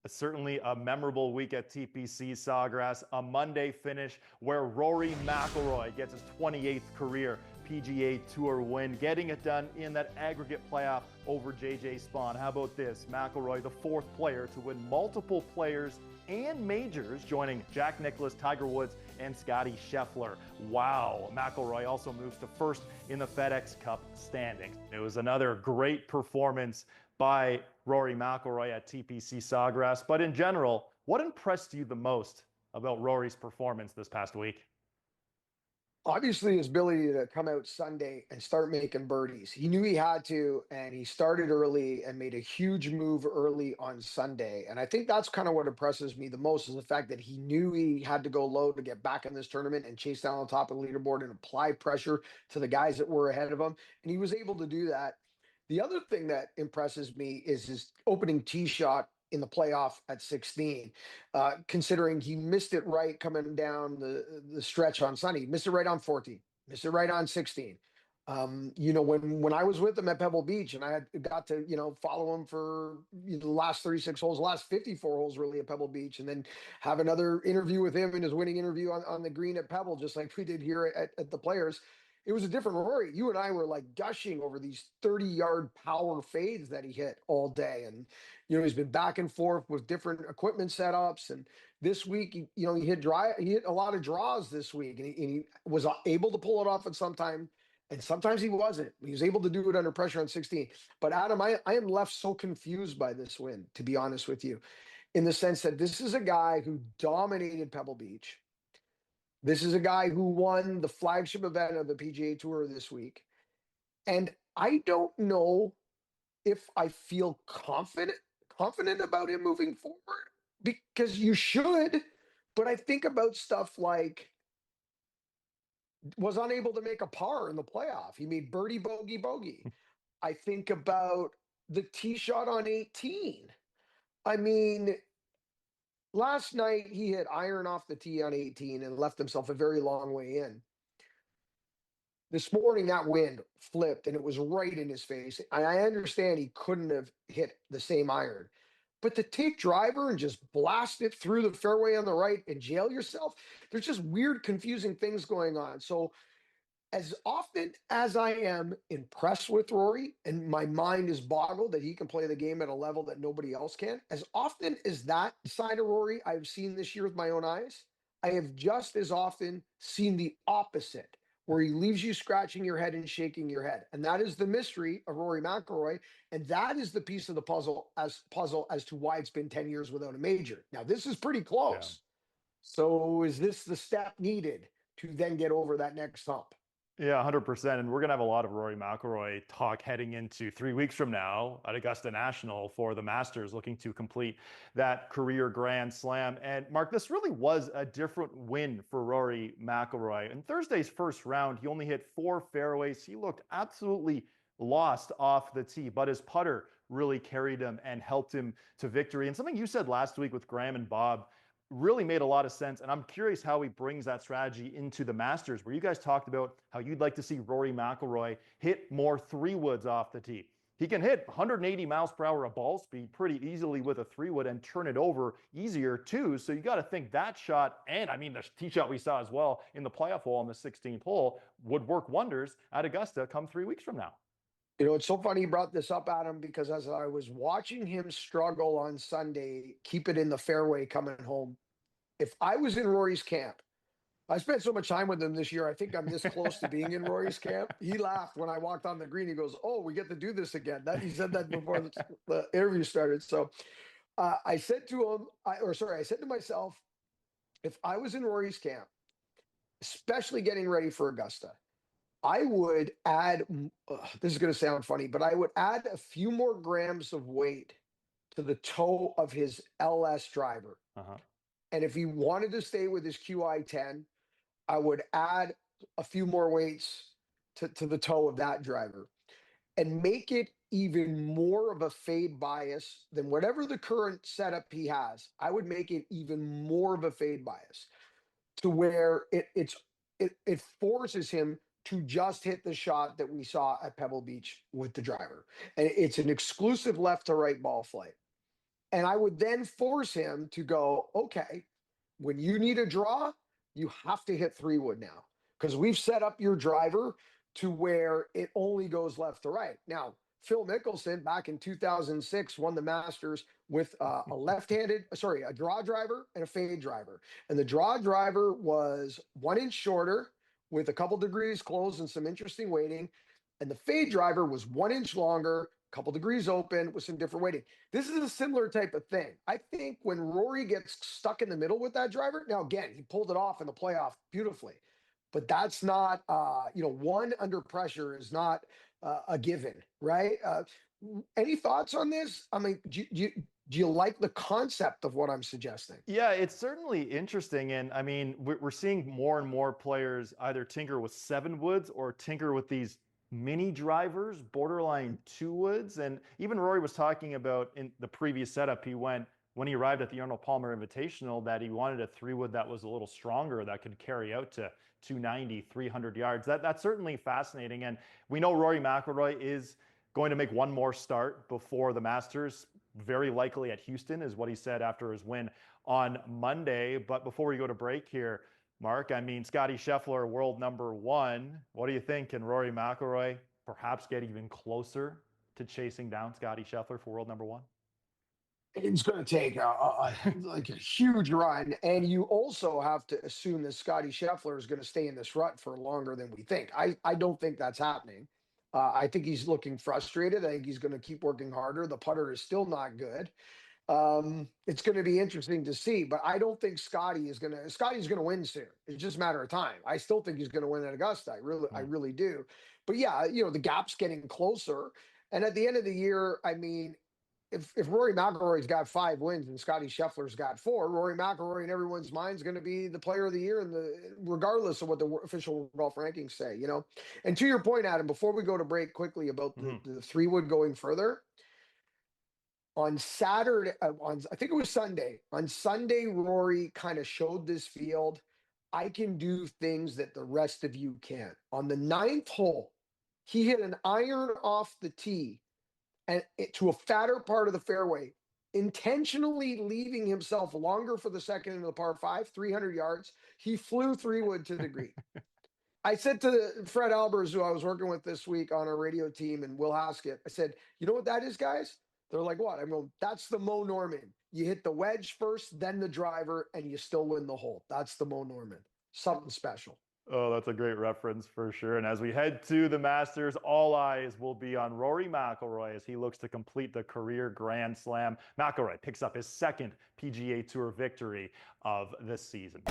Certainly a memorable week at TPC Sawgrass, a Monday finish where Rory McIlroy gets his 28th career PGA Tour win, getting it done in that aggregate playoff over JJ Spaun. How about this? McIlroy, the fourth player to win multiple players and majors, joining Jack Nicklaus, Tiger Woods, and Scotty Scheffler. Wow. McIlroy also moves to first in the FedEx Cup standings. It was another great performance by Rory McIlroy at TPC Sawgrass. But in general, what impressed you the most about Rory's performance this past week? Obviously, his ability to come out Sunday and start making birdies. He knew he had to, and he started early and made a huge move early on Sunday. And I think that's kind of what impresses me the most, is the fact that he knew he had to go low to get back in this tournament and chase down on top of the leaderboard and apply pressure to the guys that were ahead of him. And he was able to do that. The other thing that impresses me is his opening tee shot in the playoff at 16, considering he missed it right coming down the stretch on Sunday. He missed it right on 14, missed it right on 16. When I was with him at Pebble Beach and I had got to, follow him for the last 36 holes, the last 54 holes really at Pebble Beach, and then have another interview with him in his winning interview on the green at Pebble, just like we did here at the Players. It was a different Rory. You and I were like gushing over these 30-yard power fades that he hit all day. And, he's been back and forth with different equipment setups. And this week, he hit a lot of draws this week, and he was able to pull it off at some time. And sometimes he wasn't. He was able to do it under pressure on 16. But Adam, I am left so confused by this win, to be honest with you, in the sense that this is a guy who dominated Pebble Beach. This is a guy who won the flagship event of the PGA Tour this week. And I don't know if I feel confident about him moving forward, because you should. But I think about stuff like was unable to make a par in the playoff. He made birdie, bogey, bogey. I think about the tee shot on 18. I mean, last night, he hit iron off the tee on 18 and left himself a very long way in. This morning, that wind flipped, and it was right in his face. I understand he couldn't have hit the same iron. But to take driver and just blast it through the fairway on the right and jail yourself, there's just weird, confusing things going on. So as often as I am impressed with Rory and my mind is boggled that he can play the game at a level that nobody else can, as often as that side of Rory I've seen this year with my own eyes, I have just as often seen the opposite, where he leaves you scratching your head and shaking your head. And that is the mystery of Rory McIlroy. And that is the piece of the puzzle as to why it's been 10 years without a major. Now, this is pretty close. Yeah. So is this the step needed to then get over that next hump? Yeah, 100%. And we're going to have a lot of Rory McIlroy talk heading into 3 weeks from now at Augusta National for the Masters, looking to complete that career Grand Slam. And Mark, this really was a different win for Rory McIlroy. In Thursday's first round, he only hit 4 fairways. He looked absolutely lost off the tee, but his putter really carried him and helped him to victory. And something you said last week with Graham and Bob really made a lot of sense. And I'm curious how he brings that strategy into the Masters, where you guys talked about how you'd like to see Rory McIlroy hit more 3-woods off the tee. He can hit 180 miles per hour of ball speed pretty easily with a 3-wood and turn it over easier too. So you got to think that shot, and I mean the tee shot we saw as well in the playoff hole on the 16th hole, would work wonders at Augusta come 3 weeks from now. It's so funny you brought this up, Adam, because as I was watching him struggle on Sunday, keep it in the fairway coming home, if I was in Rory's camp, I spent so much time with him this year, I think I'm this close to being in Rory's camp. He laughed when I walked on the green. He goes, "Oh, we get to do this again." He said that before the interview started. So I said to myself, if I was in Rory's camp, especially getting ready for Augusta, I would add, this is going to sound funny, but I would add a few more grams of weight to the toe of his LS driver. Uh-huh. And if he wanted to stay with his QI10, I would add a few more weights to the toe of that driver and make it even more of a fade bias than whatever the current setup he has. I would make it even more of a fade bias to where it forces him to just hit the shot that we saw at Pebble Beach with the driver. And it's an exclusive left to right ball flight. And I would then force him to go, okay, when you need a draw, you have to hit 3-wood now because we've set up your driver to where it only goes left to right. Now, Phil Mickelson back in 2006 won the Masters with a draw driver and a fade driver. And the draw driver was 1 inch shorter with a couple degrees closed and some interesting weighting. And the fade driver was 1 inch longer, a couple degrees open with some different weighting. This is a similar type of thing. I think when Rory gets stuck in the middle with that driver, now again, he pulled it off in the playoff beautifully, but that's not, one under pressure is not a given, right? Any thoughts on this? I mean, do you like the concept of what I'm suggesting? Yeah, it's certainly interesting. And I mean, we're seeing more and more players either tinker with 7-woods or tinker with these mini drivers, borderline 2-woods. And even Rory was talking about in the previous setup, when he arrived at the Arnold Palmer Invitational, that he wanted a 3-wood that was a little stronger, that could carry out to 290, 300 yards. That's certainly fascinating. And we know Rory McIlroy is going to make one more start before the Masters, very likely at Houston, is what he said after his win on Monday. But before we go to break here, Mark, I mean, Scotty Scheffler, world number 1. What do you think? Can Rory McIlroy perhaps get even closer to chasing down Scotty Scheffler for world number 1? It's going to take like a huge run, and you also have to assume that Scotty Scheffler is going to stay in this rut for longer than we think. I don't think that's happening. I think he's looking frustrated. I think he's going to keep working harder. The putter is still not good. It's going to be interesting to see, but I don't think Scotty's going to win soon. It's just a matter of time. I still think he's going to win at Augusta. I really do. But yeah, the gap's getting closer. And at the end of the year, I mean, if Rory McIlroy's got 5 wins and Scotty Scheffler's got 4, Rory McIlroy in everyone's mind is going to be the player of the year, regardless of what the official golf rankings say. And to your point, Adam, before we go to break, quickly about the 3-wood going further. On Saturday, I think it was Sunday. On Sunday, Rory kind of showed this field, I can do things that the rest of you can't. On the 9th hole, he hit an iron off the tee and to a fatter part of the fairway, intentionally leaving himself longer for the second into the par 5, 300 yards. He flew 3-wood to the green. I said to Fred Albers, who I was working with this week on our radio team, and Will Haskett, I said, you know what that is, guys? They're like, what? I go, that's the Mo Norman. You hit the wedge first, then the driver, and you still win the hole. That's the Mo Norman. Something special. Oh, that's a great reference for sure. And as we head to the Masters, all eyes will be on Rory McIlroy as he looks to complete the career Grand Slam. McIlroy picks up his 2nd PGA Tour victory of the season.